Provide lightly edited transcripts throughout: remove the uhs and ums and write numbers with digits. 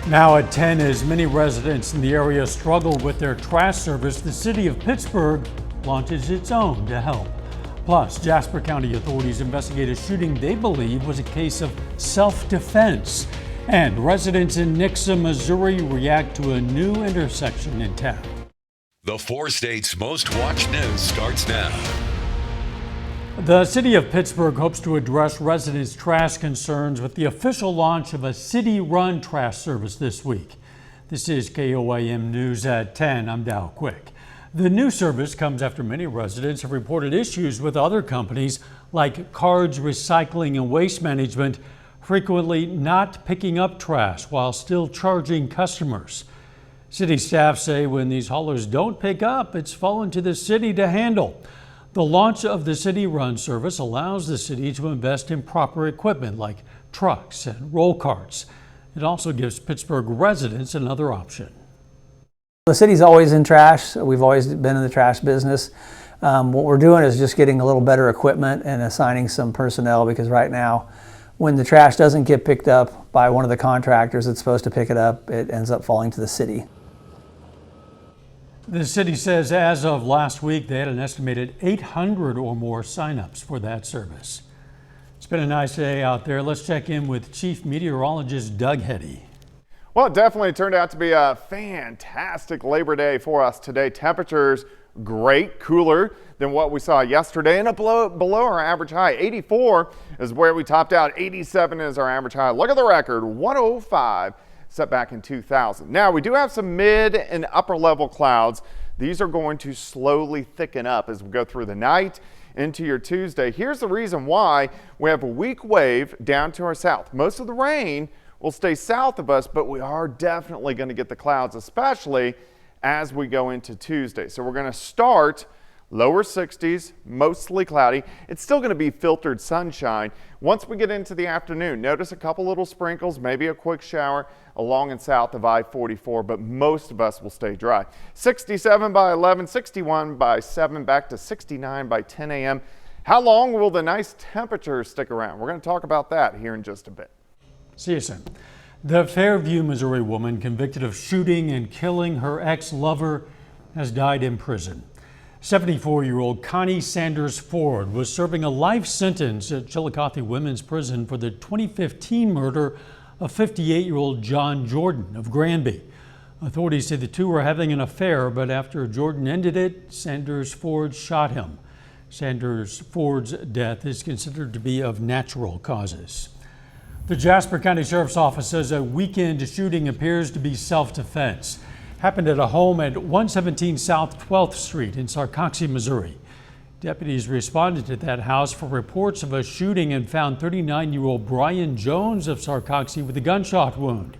Now at 10, as many residents in the area struggle with their trash service, the city of Pittsburgh launches its own to help. Plus, Jasper County authorities investigate a shooting they believe was a case of self-defense. And residents in Nixa, Missouri react to a new intersection in town. The 4 states' most watched news starts now. The city of Pittsburgh hopes to address residents' trash concerns with the official launch of a city-run trash service this week. This is KOAM News at 10. I'm Dow Quick. The new service comes after many residents have reported issues with other companies like Cards Recycling and Waste Management, frequently not picking up trash while still charging customers. City staff say when these haulers don't pick up, it's fallen to the city to handle. The launch of the city-run service allows the city to invest in proper equipment like trucks and roll carts. It also gives Pittsburgh residents another option. The city's always in trash. We've always been in the trash business. What we're doing is just getting a little better equipment and assigning some personnel, because right now, when the trash doesn't get picked up by one of the contractors that's supposed to pick it up, it ends up falling to the city. The city says as of last week, they had an estimated 800 or more signups for that service. It's been a nice day out there. Let's check in with Chief Meteorologist Doug Heddy. Well, it definitely turned out to be a fantastic Labor Day for us today. Temperatures great, cooler than what we saw yesterday, and below our average high. 84 is where we topped out. 87 is our average high. Look at the record, 105 set back in 2000. Now, we do have some mid and upper level clouds. These are going to slowly thicken up as we go through the night into your Tuesday. Here's the reason why. We have a weak wave down to our south. Most of the rain will stay south of us, but we are definitely going to get the clouds, especially as we go into Tuesday. So we're going to start lower 60s, mostly cloudy. It's still going to be filtered sunshine. Once we get into the afternoon, notice a couple little sprinkles, maybe a quick shower along and south of I-44, but most of us will stay dry. 67 by 11, 61 by 7, back to 69 by 10 a.m. How long will the nice temperatures stick around? We're going to talk about that here in just a bit. See you soon. The Fairview, Missouri woman convicted of shooting and killing her ex-lover has died in prison. 74-year-old Connie Sanders Ford was serving a life sentence at Chillicothe Women's Prison for the 2015 murder of 58-year-old John Jordan of Granby. Authorities say the two were having an affair, but after Jordan ended it, Sanders Ford shot him. Sanders Ford's death is considered to be of natural causes. The Jasper County Sheriff's Office says a weekend shooting appears to be self-defense. Happened at a home at 117 South 12th Street in Sarcoxie, Missouri. Deputies responded to that house for reports of a shooting and found 39-year-old Brian Jones of Sarcoxie with a gunshot wound.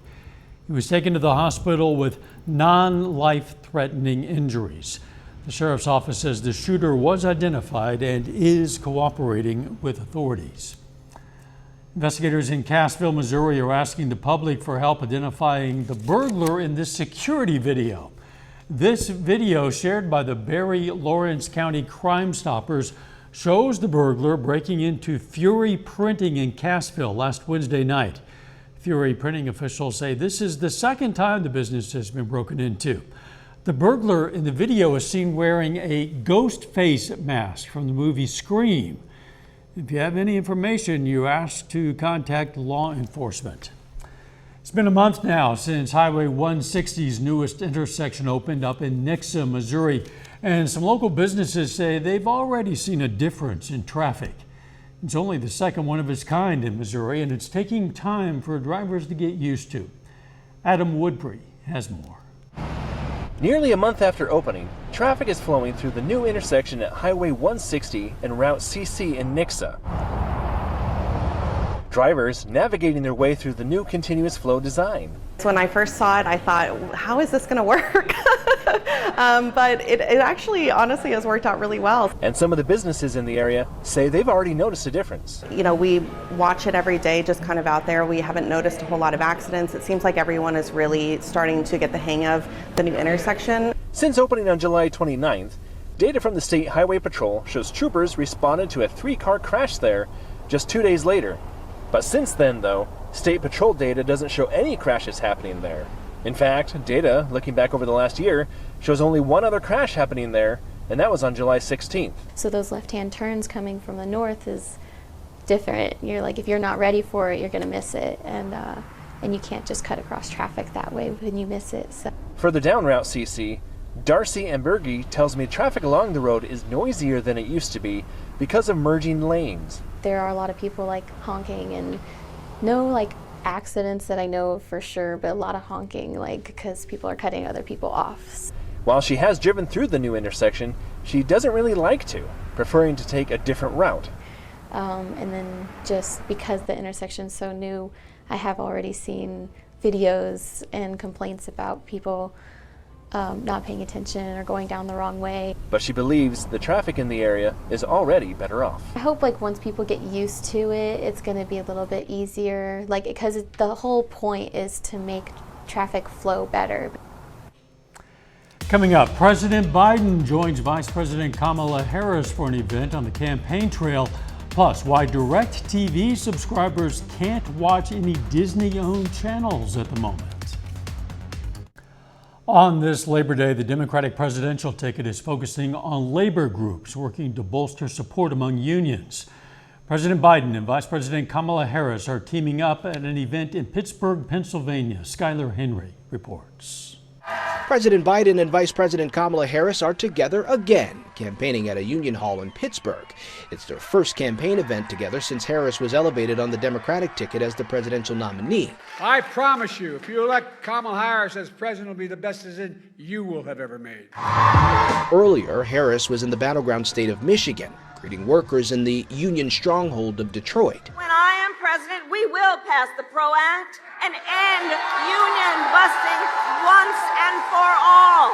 He was taken to the hospital with non-life-threatening injuries. The Sheriff's Office says the shooter was identified and is cooperating with authorities. Investigators in Cassville, Missouri are asking the public for help identifying the burglar in this security video. This video, shared by the Barry Lawrence County Crime Stoppers, shows the burglar breaking into Fury Printing in Cassville last Wednesday night. Fury Printing officials say this is the second time the business has been broken into. The burglar in the video is seen wearing a ghost face mask from the movie Scream. If you have any information, you're asked to contact law enforcement. It's been a month now since Highway 160's newest intersection opened up in Nixa, Missouri, and some local businesses say they've already seen a difference in traffic. It's only the second one of its kind in Missouri, and it's taking time for drivers to get used to. Adam Woodbury has more. Nearly a month after opening, traffic is flowing through the new intersection at Highway 160 and Route CC in Nixa. Drivers navigating their way through the new continuous flow design. When I first saw it, I thought, how is this going to work? But it actually, honestly, has worked out really well. And some of the businesses in the area say they've already noticed a difference. You know, we watch it every day, just kind of out there. We haven't noticed a whole lot of accidents. It seems like everyone is really starting to get the hang of the new intersection. Since opening on July 29th, data from the State Highway Patrol shows troopers responded to a 3-car crash there just 2 days later. But since then, though, State Patrol data doesn't show any crashes happening there. In fact, data, looking back over the last year, shows only one other crash happening there, and that was on July 16th. So those left-hand turns coming from the north is different. You're like, if you're not ready for it, you're going to miss it, and you can't just cut across traffic that way when you miss it. So. Further down Route CC, Darcy Ambergi tells me traffic along the road is noisier than it used to be because of merging lanes. There are a lot of people like honking, and no like accidents that I know of for sure, but a lot of honking, like because people are cutting other people off. While she has driven through the new intersection, she doesn't really like to, preferring to take a different route. And then just because the intersection's so new, I have already seen videos and complaints about people not paying attention or going down the wrong way. But she believes the traffic in the area is already better off. I hope like once people get used to it, it's going to be a little bit easier, like because the whole point is to make traffic flow better. Coming up, President Biden joins Vice President Kamala Harris for an event on the campaign trail. Plus, why DirecTV subscribers can't watch any Disney-owned channels at the moment. On this Labor Day, the Democratic presidential ticket is focusing on labor groups working to bolster support among unions. President Biden and Vice President Kamala Harris are teaming up at an event in Pittsburgh, Pennsylvania. Skylar Henry reports. President Biden and Vice President Kamala Harris are together again, campaigning at a union hall in Pittsburgh. It's their first campaign event together since Harris was elevated on the Democratic ticket as the presidential nominee. I promise you, if you elect Kamala Harris as president, it'll be the best decision you will have ever made. Earlier, Harris was in the battleground state of Michigan, greeting workers in the union stronghold of Detroit. When I am president, we will pass the PRO Act and end union busting once and for all.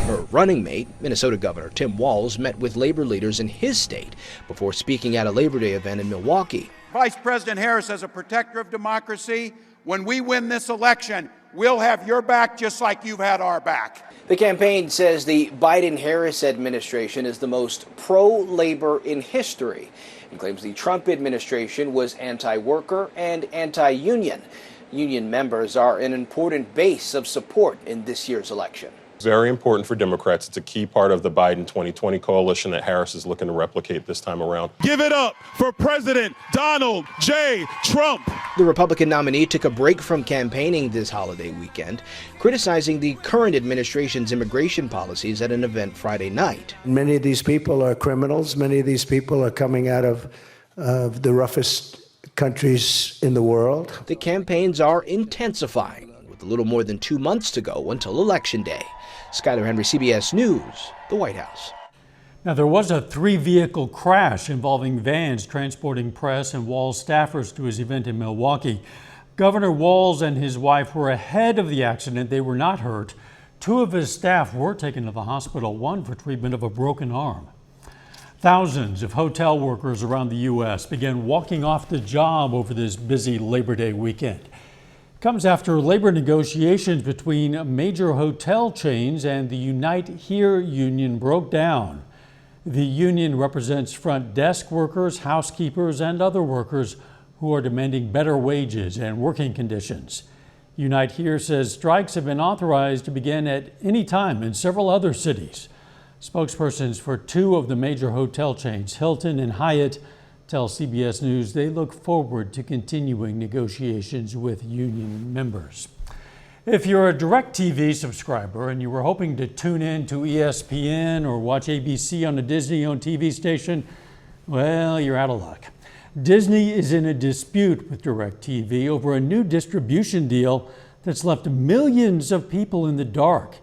Her running mate, Minnesota Governor Tim Walz, met with labor leaders in his state before speaking at a Labor Day event in Milwaukee. Vice President Harris, as a protector of democracy, when we win this election, we'll have your back just like you've had our back. The campaign says the Biden-Harris administration is the most pro-labor in history and claims the Trump administration was anti-worker and anti-union. Union members are an important base of support in this year's election. Very important for Democrats. It's a key part of the Biden 2020 coalition that Harris is looking to replicate this time around. Give it up for President Donald J. Trump. The Republican nominee took a break from campaigning this holiday weekend, criticizing the current administration's immigration policies at an event Friday night. Many of these people are criminals. Many of these people are coming out of the roughest countries in the world. The campaigns are intensifying, with a little more than 2 months to go until Election Day. Skylar Henry, CBS News, the White House. Now, there was a 3-vehicle crash involving vans transporting press and Walz staffers to his event in Milwaukee. Governor Walz and his wife were ahead of the accident. They were not hurt. 2 of his staff were taken to the hospital, one for treatment of a broken arm. Thousands of hotel workers around the U.S. began walking off the job over this busy Labor Day weekend. Comes after labor negotiations between major hotel chains and the Unite Here union broke down. The union represents front desk workers, housekeepers, and other workers who are demanding better wages and working conditions. Unite Here says strikes have been authorized to begin at any time in several other cities. Spokespersons for 2 of the major hotel chains, Hilton and Hyatt, tell CBS News they look forward to continuing negotiations with union members. If you're a DirecTV subscriber and you were hoping to tune in to ESPN or watch ABC on a Disney-owned TV station, well, you're out of luck. Disney is in a dispute with DirecTV over a new distribution deal that's left millions of people in the dark.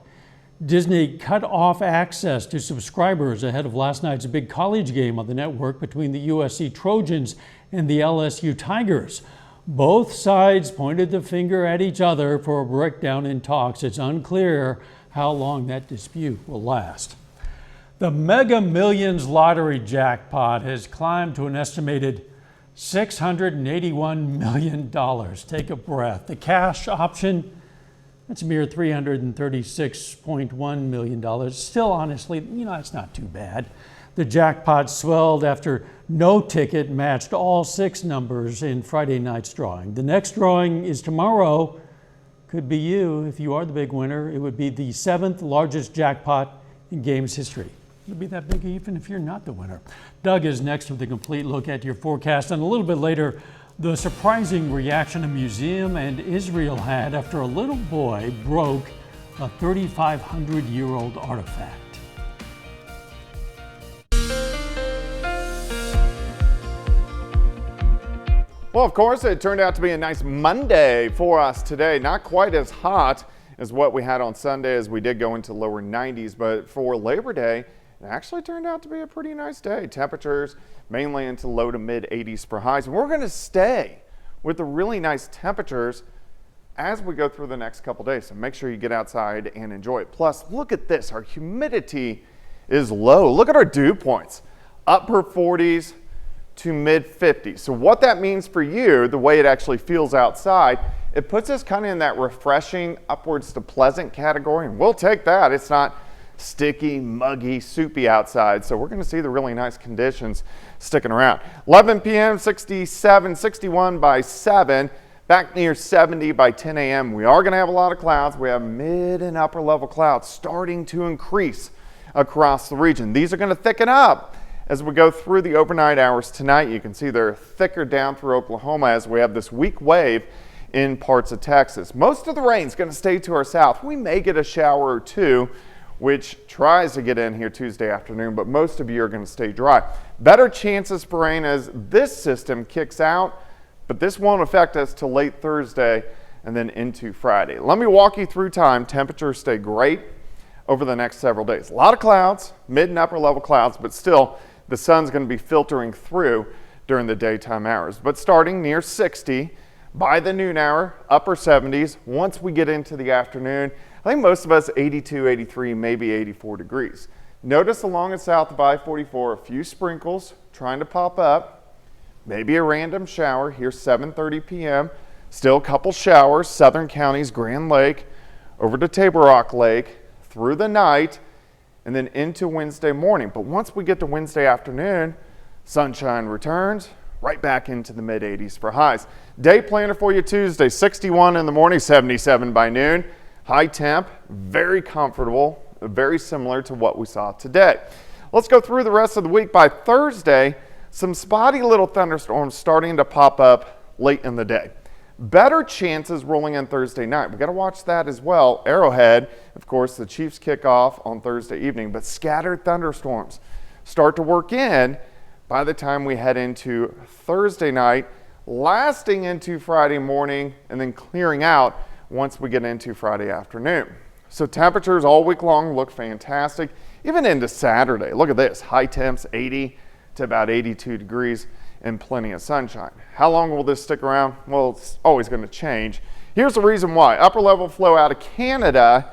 Disney cut off access to subscribers ahead of last night's big college game on the network between the USC Trojans and the LSU Tigers. Both sides pointed the finger at each other for a breakdown in talks. It's unclear how long that dispute will last. The Mega Millions lottery jackpot has climbed to an estimated $681 million. Take a breath. The cash option, that's a mere $336.1 million. Still, honestly, it's not too bad. The jackpot swelled after no ticket matched all 6 numbers in Friday night's drawing. The next drawing is tomorrow. Could be you if you are the big winner. It would be the 7th largest jackpot in games history. It'll be that big even if you're not the winner. Doug is next with a complete look at your forecast, and a little bit later, the surprising reaction a museum and Israel had after a little boy broke a 3,500-year-old artifact. Well, of course, it turned out to be a nice Monday for us today. Not quite as hot as what we had on Sunday, as we did go into lower 90s, but for Labor Day, it actually turned out to be a pretty nice day. Temperatures mainly into low to mid 80s for highs. And we're going to stay with the really nice temperatures as we go through the next couple days. So make sure you get outside and enjoy it. Plus, look at this. Our humidity is low. Look at our dew points. Upper 40s to mid 50s. So what that means for you, the way it actually feels outside, it puts us kind of in that refreshing upwards to pleasant category, and we'll take that. It's not sticky, muggy, soupy outside, so we're going to see the really nice conditions sticking around. 11 p.m., 67, 61 by 7, back near 70 by 10 a.m. We are going to have a lot of clouds. We have mid and upper level clouds starting to increase across the region. These are going to thicken up as we go through the overnight hours tonight. You can see they're thicker down through Oklahoma as we have this weak wave in parts of Texas. Most of the rain is going to stay to our south. We may get a shower or two, which tries to get in here Tuesday afternoon, but most of you are going to stay dry. Better chances for rain as this system kicks out, but this won't affect us till late Thursday and then into Friday. Let me walk you through time. Temperatures stay great over the next several days. A lot of clouds, mid and upper level clouds, but still the sun's going to be filtering through during the daytime hours. But starting near 60 by the noon hour, upper 70s. Once we get into the afternoon, I think most of us 82, 83, maybe 84 degrees. Notice along and south of I-44, a few sprinkles trying to pop up, maybe a random shower here 7:30 p.m. Still a couple showers, southern counties, Grand Lake, over to Table Rock Lake, through the night, and then into Wednesday morning. But once we get to Wednesday afternoon, sunshine returns, right back into the mid 80s for highs. Day planner for you Tuesday, 61 in the morning, 77 by noon. High temp, very comfortable, very similar to what we saw today. Let's go through the rest of the week. By Thursday, some spotty little thunderstorms starting to pop up late in the day. Better chances rolling in Thursday night. We've got to watch that as well. Arrowhead, of course, the Chiefs kick off on Thursday evening, but scattered thunderstorms start to work in by the time we head into Thursday night, lasting into Friday morning, and then clearing out once we get into Friday afternoon. So temperatures all week long look fantastic, even into Saturday. Look at this, high temps 80 to about 82 degrees. And plenty of sunshine. How long will this stick around? Well, it's always going to change. Here's the reason why. Upper level flow out of Canada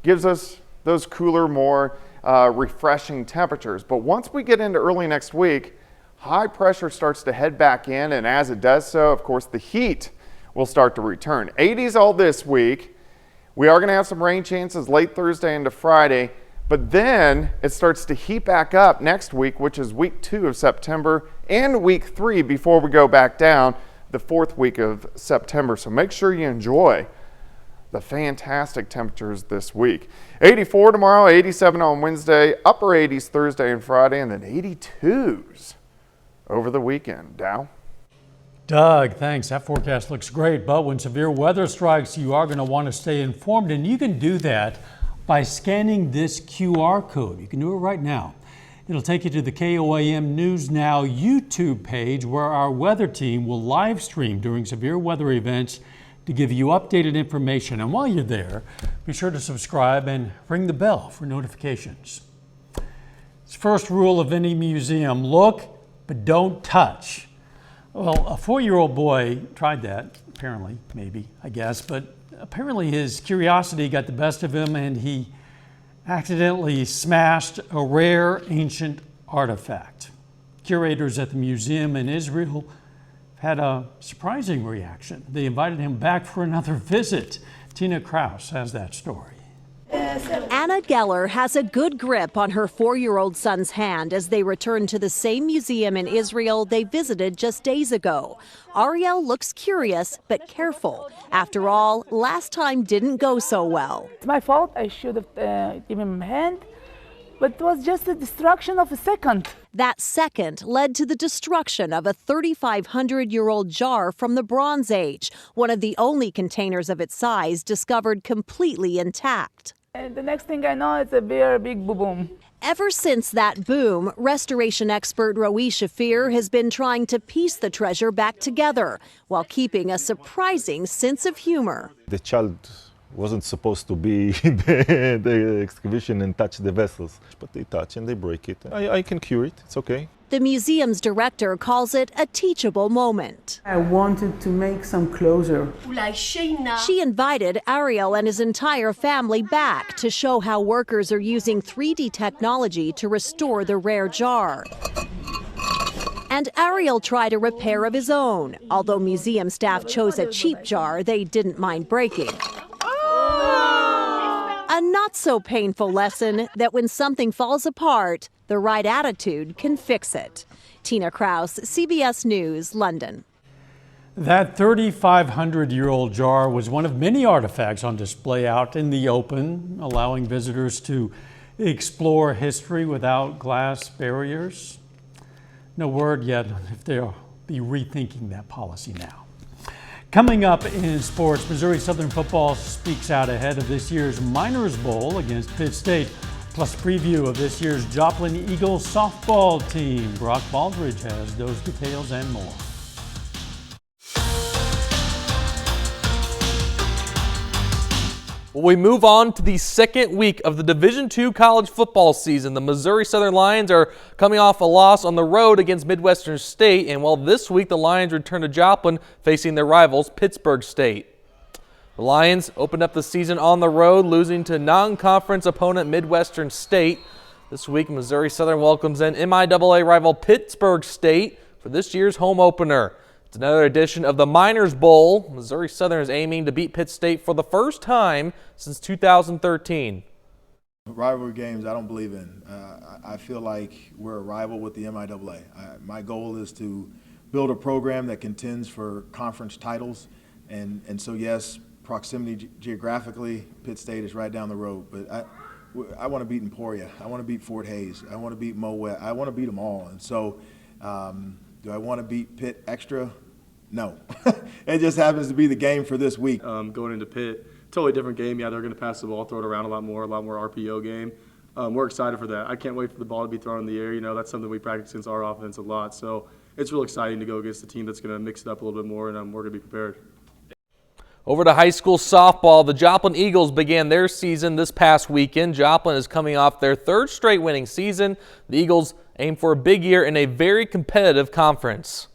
gives us those cooler, more refreshing temperatures. But once we get into early next week, high pressure starts to head back in, and as it does so, of course, the heat will start to return. 80s all this week. We are going to have some rain chances late Thursday into Friday, but then it starts to heat back up next week, which is week 2 of September and week 3 before we go back down the 4th week of September. So make sure you enjoy the fantastic temperatures this week. 84 tomorrow, 87 on Wednesday, upper 80s Thursday and Friday, and then 82s over the weekend. Dow? Doug, thanks. That forecast looks great, but when severe weather strikes, you are going to want to stay informed, and you can do that by scanning this QR code. You can do it right now. It'll take you to the KOAM News Now YouTube page, where our weather team will live stream during severe weather events to give you updated information. And while you're there, be sure to subscribe and ring the bell for notifications. It's the first rule of any museum: look, but don't touch. Well, a 4-year-old boy tried that, apparently, maybe, I guess, but apparently his curiosity got the best of him and he accidentally smashed a rare ancient artifact. Curators at the museum in Israel had a surprising reaction. They invited him back for another visit. Tina Kraus has that story. Anna Geller has a good grip on her 4-year-old son's hand as they return to the same museum in Israel they visited just days ago. Ariel looks curious but careful. After all, last time didn't go so well. It's my fault. I should have given him a hand, but it was just a distraction of a second. That second led to the destruction of a 3,500-year-old jar from the Bronze Age, one of the only containers of its size discovered completely intact. And the next thing I know, it's a very big boom. Ever since that boom, restoration expert Roee Shafir has been trying to piece the treasure back together while keeping a surprising sense of humor. The child wasn't supposed to be in the excavation and touch the vessels, but they touch and they break it. I can cure it, it's okay. The museum's director calls it a teachable moment. I wanted to make some closure. She invited Ariel and his entire family back to show how workers are using 3D technology to restore the rare jar. And Ariel tried a repair of his own. Although museum staff chose a cheap jar they didn't mind breaking. A not so painful lesson that when something falls apart, the right attitude can fix it. Tina Kraus, CBS News, London. That 3,500-year-old jar was one of many artifacts on display out in the open, allowing visitors to explore history without glass barriers. No word yet if they'll be rethinking that policy now. Coming up in sports, Missouri Southern football speaks out ahead of this year's Miners Bowl against Pitt State, plus preview of this year's Joplin Eagles softball team. Brock Baldridge has those details and more. Well, we move on to the second week of the Division II college football season. The Missouri Southern Lions are coming off a loss on the road against Midwestern State, and while this week the Lions return to Joplin facing their rivals, Pittsburgh State. The Lions opened up the season on the road, losing to non-conference opponent Midwestern State. This week, Missouri Southern welcomes in MIAA rival Pittsburgh State for this year's home opener. It's another edition of the Miners Bowl. Missouri Southern is aiming to beat Pitt State for the first time since 2013. Rivalry games I don't believe in. I feel like we're a rival with the MIAA. My goal is to build a program that contends for conference titles. And so, yes, proximity geographically, Pitt State is right down the road. But I want to beat Emporia. I want to beat Fort Hays. I want to beat Moet. I want to beat them all. And so, do I want to beat Pitt extra? No. It just happens to be the game for this week. Going into Pitt, totally different game. Yeah, they're going to pass the ball, throw it around a lot more RPO game. We're excited for that. I can't wait for the ball to be thrown in the air. You know, that's something we practice against our offense a lot. So it's real exciting to go against a team that's going to mix it up a little bit more, and we're going to be prepared. Over to high school softball, the Joplin Eagles began their season this past weekend. Joplin is coming off their third straight winning season. The Eagles aim for a big year in a very competitive conference.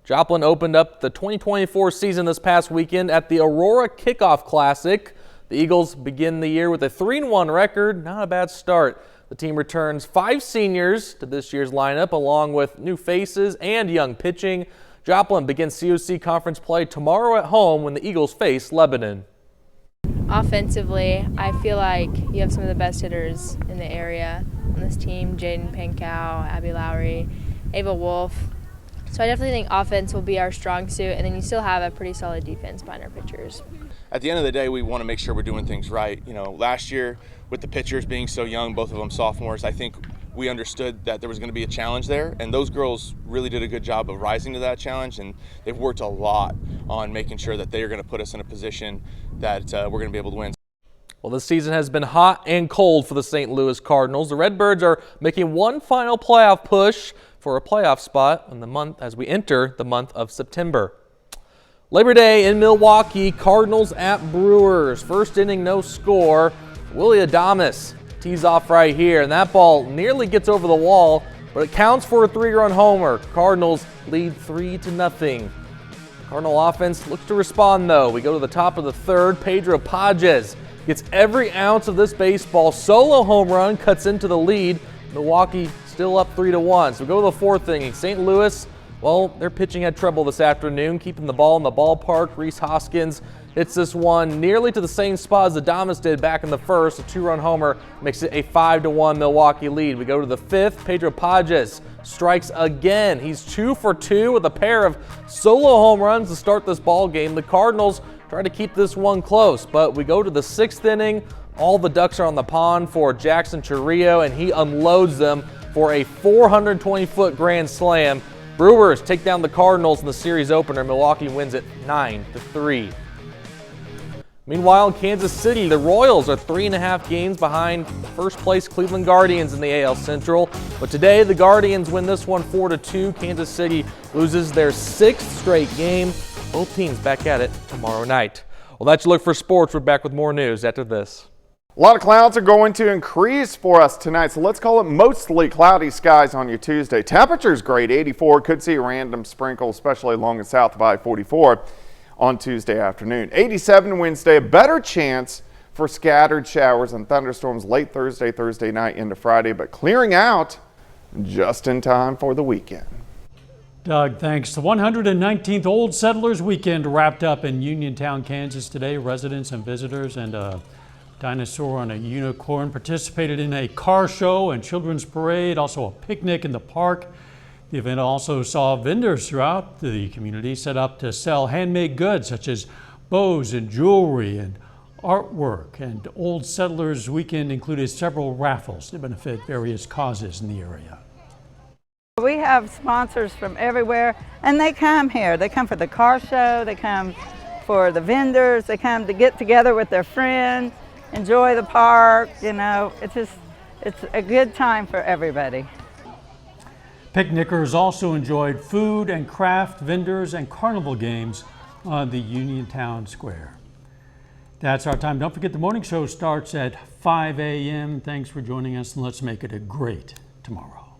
Joplin opened up the 2024 season this past weekend at the Aurora Kickoff Classic. The Eagles begin the year with a 3-1 record, not a bad start. The team returns 5 seniors to this year's lineup, along with new faces and young pitching. Joplin begins COC conference play tomorrow at home when the Eagles face Lebanon. Offensively, I feel like you have some of the best hitters in the area on this team. Jaden Pankow, Abby Lowry, Ava Wolf. So I definitely think offense will be our strong suit, and then you still have a pretty solid defense behind our pitchers. At the end of the day, we want to make sure we're doing things right. You know, last year with the pitchers being so young, both of them sophomores, I think we understood that there was going to be a challenge there, and those girls really did a good job of rising to that challenge, and they've worked a lot on making sure that they are going to put us in a position that we're going to be able to win. Well, this season has been hot and cold for the St. Louis Cardinals. The Redbirds are making one final playoff push for a playoff spot in the month as we enter the month of September. Labor Day in Milwaukee, Cardinals at Brewers. First inning, no score. Willie Adames tees off right here, and that ball nearly gets over the wall, but it counts for a 3-run homer. Cardinals lead 3-0. The Cardinal offense looks to respond, though. We go to the top of the third. Pedro Pages gets every ounce of this baseball. Solo home run cuts into the lead. Milwaukee still up 3-1. So we go to the fourth inning. St. Louis, well, their pitching had trouble this afternoon, keeping the ball in the ballpark. Reese Hoskins hits this one nearly to the same spot as Adames did back in the first. A 2-run homer makes it a 5-1 Milwaukee lead. We go to the 5th. Pedro Pages strikes again. He's 2 for 2 with a pair of solo home runs to start this ball game. The Cardinals try to keep this one close, but we go to the 6th inning. All the ducks are on the pond for Jackson Churrillo, and he unloads them for a 420-foot grand slam. Brewers take down the Cardinals in the series opener. Milwaukee wins it 9-3. Meanwhile, in Kansas City, the Royals are 3.5 games behind first place Cleveland Guardians in the AL Central. But today, the Guardians win this one 4-2. Kansas City loses their 6th straight game. Both teams back at it tomorrow night. Well, that's your look for sports. We're back with more news after this. A lot of clouds are going to increase for us tonight, so let's call it mostly cloudy skies on your Tuesday. Temperatures great, 84. Could see a random sprinkle, especially along and south of I-44 on Tuesday afternoon. 87 Wednesday, a better chance for scattered showers and thunderstorms late Thursday night into Friday, but clearing out just in time for the weekend. Doug, thanks. The 119th Old Settlers Weekend wrapped up in Uniontown, Kansas today. Residents and visitors and dinosaur on a unicorn participated in a car show and children's parade, also a picnic in the park. The event also saw vendors throughout the community set up to sell handmade goods such as bows and jewelry and artwork. And Old Settlers Weekend included several raffles to benefit various causes in the area. We have sponsors from everywhere, and they come here. They come for the car show, they come for the vendors, they come to get together with their friends, enjoy the park. You know, it's a good time for everybody. Picnickers also enjoyed food and craft vendors and carnival games on the Uniontown Square. That's our time. Don't forget the morning show starts at 5 a.m. Thanks for joining us, and let's make it a great tomorrow.